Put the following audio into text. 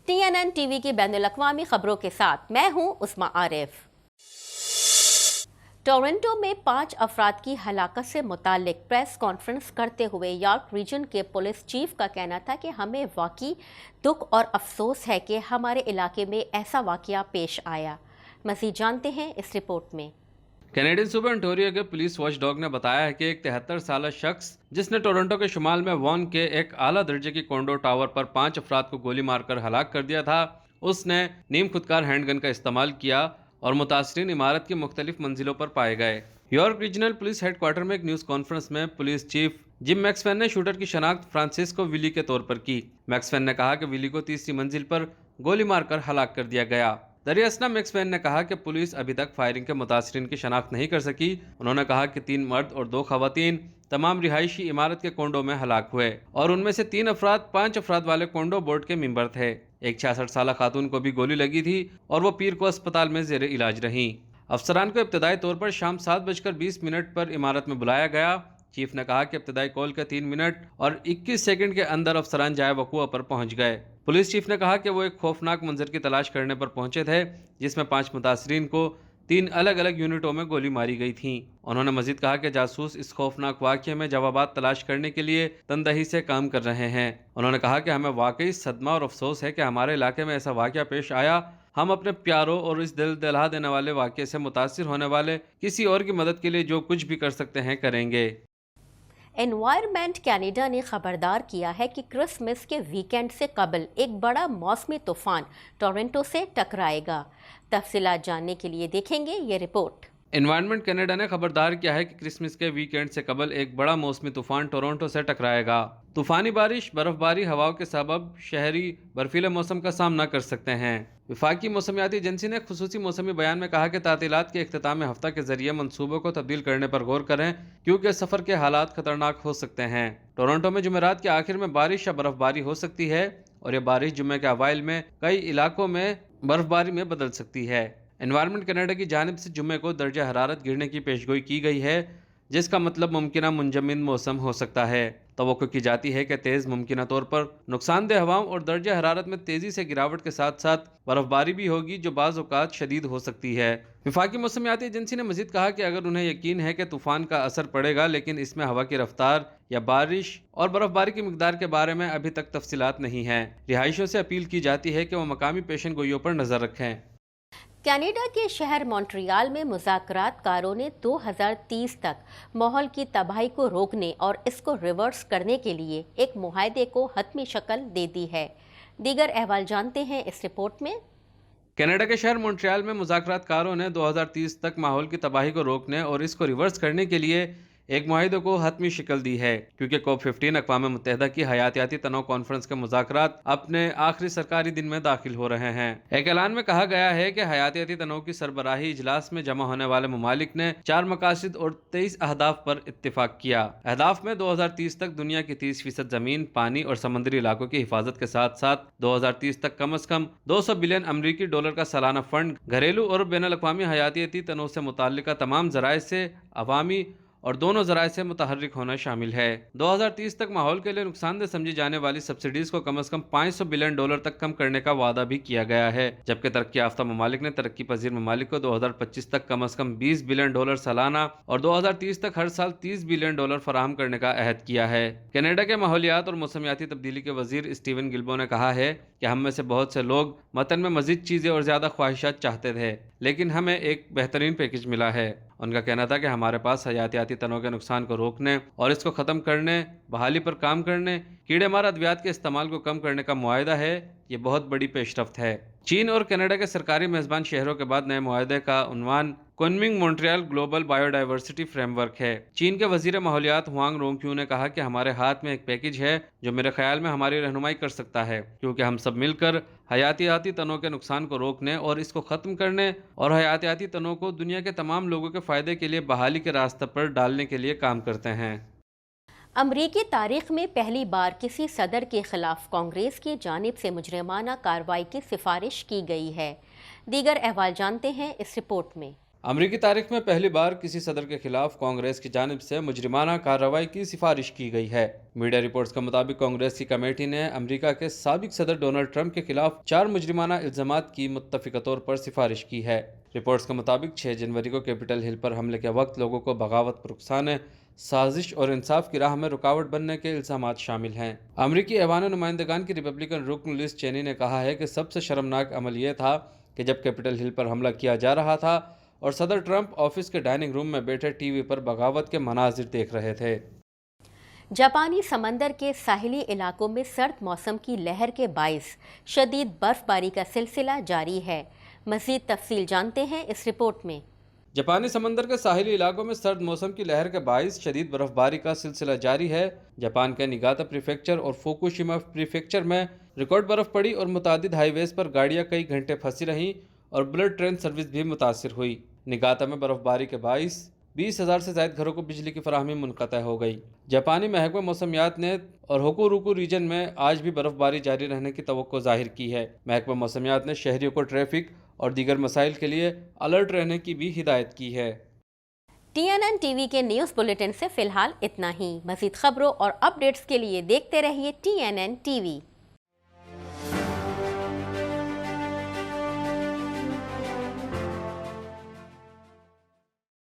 TNN TV की बैनुल-अक़वामी खबरों के साथ मैं हूं उस्मा आरिफ। टोरंटो में 5 अफराद की हलाकत से मुतालिक प्रेस कॉन्फ्रेंस करते हुए यॉर्क रीजन के पुलिस चीफ का कहना था कि हमें वाकई दुख और अफसोस है कि हमारे इलाके में ऐसा वाक़या पेश आया। मज़ीद जानते हैं इस रिपोर्ट में। कैनेडियन सूबे ओंटारियो के पुलिस वॉच डॉग ने बताया है कि एक 73 साल शख्स जिसने टोरंटो के शुमाल में वॉन के एक आला दर्जे की कोंडो टावर पर 5 अफराद को गोली मारकर हलाक कर दिया था, उसने नीम खुदकार हैंडगन का इस्तेमाल किया और मुतासरीन इमारत की मुख्तलिफ मंजिलों पर पाए गए। यॉर्क रीजनल पुलिस हेडक्वार्टर में एक न्यूज़ कॉन्फ्रेंस में पुलिस चीफ जिम मैक्सवेन ने शूटर की शनाख्त फ्रांसिस्को विली के तौर पर की। मैक्सवेन ने कहा कि विली को तीसरी मंजिल पर गोली मारकर हलाक कर दिया गया। दरियासना मैक्सवेन ने कहा कि पुलिस अभी तक फायरिंग के मुतासरीन की शनाख्त नहीं कर सकी। उन्होंने कहा कि 3 मर्द और 2 खवातीन तमाम रिहायशी इमारत के कोंडो में हलाक हुए और उनमें से 3 अफराद 5 अफराद वाले कोंडो बोर्ड के मेंबर थे। एक 66 साल खातून को भी गोली लगी थी और वो पीर को अस्पताल में जेर इलाज रहीं। अफसरान को इब्तदाई तौर पर शाम 7:20 पर इमारत में बुलाया गया। चीफ ने कहा कि इब्तदाई कॉल के 3 मिनट और 21 सेकंड के अंदर अफसरान जाए वक़ुआ पर पहुंच गए। पुलिस चीफ ने कहा कि वो एक खौफनाक मंजर की तलाश करने पर पहुंचे थे जिसमें 5 मुतासरीन को 3 अलग अलग यूनिटों में गोली मारी गई थी। उन्होंने मजीद कहा कि जासूस इस खौफनाक वाक़ये में जवाबात तलाश करने के लिए तनदही से काम कर रहे हैं। उन्होंने कहा कि हमें वाकई सदमा और अफसोस है कि हमारे इलाके में ऐसा वाक़या पेश आया। हम अपने प्यारों और इस दिल दहला देने वाले वाक़ये से मुतासिर होने वाले किसी और की मदद के लिए जो कुछ भी कर सकते हैं करेंगे। एनवायरनमेंट कनाडा ने खबरदार किया है कि क्रिसमस के वीकेंड से कबल एक बड़ा मौसमी तूफान टोरंटो से टकराएगा। तफसीलात जानने के लिए देखेंगे ये रिपोर्ट। एनवायरनमेंट कनाडा ने खबरदार किया है कि क्रिसमस के वीकेंड से कबल एक बड़ा मौसमी तूफान टोरंटो से टकराएगा। तूफानी बारिश, बर्फबारी, हवाओं के सबब शहरी बर्फीले मौसम का सामना कर सकते हैं। वफाकी मौसमियाती एजेंसी ने खुसूसी मौसमी बयान में कहा कि तातीलात के इख्तिताम हफ्ता के जरिए मंसूबों को तब्दील करने पर गौर करें क्योंकि सफ़र के हालात खतरनाक हो सकते हैं। टोरंटो में जुमेरात के आखिर में बारिश या बर्फबारी हो सकती है और यह बारिश जुम्मे के अवाइल में कई इलाकों में बर्फबारी में बदल सकती है। एनवायरनमेंट कनाडा की जानिब से जुम्मे को दर्जा हरारत गिरने की पेशगोई की गई है जिसका मतलब मुमकिना मुंजमिद मौसम हो सकता है। तवक्को की जाती है कि तेज़ मुमकिना तौर पर नुकसानदेह हवाओं और दर्जा हरारत में तेज़ी से गिरावट के साथ साथ बर्फबारी भी होगी जो बाज़ औक़ात शदीद हो सकती है। वफाकी मौसमियाती एजेंसी ने मज़ीद कहा कि अगर उन्हें यकीन है कि तूफ़ान का असर पड़ेगा लेकिन इसमें हवा की रफ्तार या बारिश और बर्फबारी की मिकदार के बारे में अभी तक तफसीलात नहीं हैं। रिहायशियों से अपील की जाती है कि वह मकामी पेशन गोइयों पर नज़र रखें। कनाडा के शहर मॉन्ट्रियल में मुज़ाकरातकारों ने 2030 तक माहौल की तबाही को रोकने और इसको रिवर्स करने के लिए एक मुआहदे को हतमी शक्ल दे दी है। दीगर अहवाल जानते हैं इस रिपोर्ट में। कनाडा के शहर मॉन्ट्रियल में मुज़ाकरातकारों ने 2030 तक माहौल की तबाही को रोकने और इसको रिवर्स करने के लिए एक मुआहदे को हतमी शक्ल दी है क्योंकि COP15 अक़वाम मुत्तहिदा की हयातियाती तनों कॉन्फ्रेंस के मुज़ाकरात अपने आखिरी सरकारी दिन में दाखिल हो रहे हैं। एक ऐलान में कहा गया है कि हयातियाती तनों की सरबराही इजलास में जमा होने वाले ममालिक ने 4 मकासद और 23 अहदाफ पर इत्तिफाक किया। अहदाफ में 2030 तक दुनिया की 30% ज़मीन, पानी और समंदरी इलाकों की हिफाजत के साथ साथ 2030 तक कम अज़ कम $200 बिलियन अमरीकी डॉलर का सालाना फंड घरेलू और बैनुल-अक़वामी हयातियाती तनों से मुताल्लिक़ तमाम ज़राए से अवामी और दोनों ज़राए से मुतहर्रिक होना शामिल है। 2030 तक माहौल के लिए नुकसानदेह समझी जाने वाली सब्सिडीज को कम से कम $500 बिलियन तक कम करने का वादा भी किया गया है, जबकि तरक्की याफ्ता ममालिक ने तरक्की पजीर ममालिक को 2025 तक कम से कम $20 बिलियन सालाना और 2030 तक हर साल $30 बिलियन फराहम करने का अहद किया है। कनाडा के माहौलियात और मौसमियाती तब्दीली के वजीर स्टीवन गिल्बो ने कहा है कि हम में से बहुत से लोग मतन में मजीद चीज़ें और ज़्यादा ख्वाहिशात चाहते थे लेकिन हमें एक बेहतरीन पैकेज मिला है। उनका कहना था कि हमारे पास हयातियाती तनों के नुकसान को रोकने और इसको ख़त्म करने, बहाली पर काम करने, कीड़े मार अद्वियात के इस्तेमाल को कम करने का मुआहदा है। ये बहुत बड़ी पेशरफ्त है। चीन और कनाडा के सरकारी मेज़बान शहरों के बाद नए मुआहदे का उन्वान Kunming Montreal global biodiversity framework है। चीन के वजीर माहौलियात हुआंग रोंगक्यू ने कहा कि हमारे हाथ में एक पैकेज है जो मेरे ख्याल में हमारी रहनुमाई कर सकता है क्योंकि हम सब मिलकर हयातियाती तनों के नुकसान को रोकने और इसको ख़त्म करने और हयातियाती तनों को दुनिया के तमाम लोगों के फ़ायदे के लिए बहाली के रास्ते पर डालने के लिए काम करते हैं। अमरीकी तारीख में पहली बार किसी सदर के खिलाफ कांग्रेस की जानिब से मुजरिमाना कार्रवाई की सिफारिश की गई है। दीगर अहवाल जानते हैं इस रिपोर्ट में। امریکی تاریخ میں پہلی بار کسی صدر کے خلاف کانگریس کی جانب سے مجرمانہ کارروائی کی سفارش کی گئی ہے۔ میڈیا رپورٹس کے مطابق کانگریس کی کمیٹی نے امریکہ کے سابق صدر ڈونلڈ ٹرمپ کے خلاف 4 مجرمانہ الزامات کی متفقہ طور پر سفارش کی ہے۔ رپورٹس کے مطابق 6 جنوری کو کیپٹل ہل پر حملے کے وقت لوگوں کو بغاوت پر اکسانے، سازش اور انصاف کی راہ میں رکاوٹ بننے کے الزامات شامل ہیں۔ امریکی ایوان نمائندگان کی ریپبلکن رکن لیز چینی نے کہا ہے کہ سب سے شرمناک عمل یہ تھا کہ جب کیپٹل ہل پر حملہ کیا جا رہا تھا اور صدر ٹرمپ آفس کے ڈائننگ روم میں بیٹھے ٹی وی پر بغاوت کے مناظر دیکھ رہے تھے۔ جاپانی سمندر کے ساحلی علاقوں میں سرد موسم کی لہر کے باعث شدید برف باری کا سلسلہ جاری ہے۔ مزید تفصیل جانتے ہیں اس رپورٹ میں۔ جاپانی سمندر کے ساحلی علاقوں میں سرد موسم کی لہر کے باعث شدید برف باری کا سلسلہ جاری ہے۔ جاپان کے نگاتا پریفیکچر اور فوکوشیما پریفیکچر میں ریکارڈ برف پڑی اور متعدد ہائی ویز پر گاڑیاں کئی گھنٹے پھنسی رہیں اور بلٹ ٹرین سروس بھی متاثر ہوئی۔ نگاتا میں برف باری کے باعث 20,000 سے زائد گھروں کو بجلی کی فراہمی منقطع ہو گئی۔ جاپانی محکمہ موسمیات نے اور ہوکوروکو ریجن میں آج بھی برف باری جاری رہنے کی توقع ظاہر کی ہے۔ محکمہ موسمیات نے شہریوں کو ٹریفک اور دیگر مسائل کے لیے الرٹ رہنے کی بھی ہدایت کی ہے۔ TNN ٹی وی کے نیوز بلیٹن سے فی الحال اتنا ہی۔ مزید خبروں اور اپ ڈیٹس کے لیے دیکھتے رہیے TNN ٹی وی۔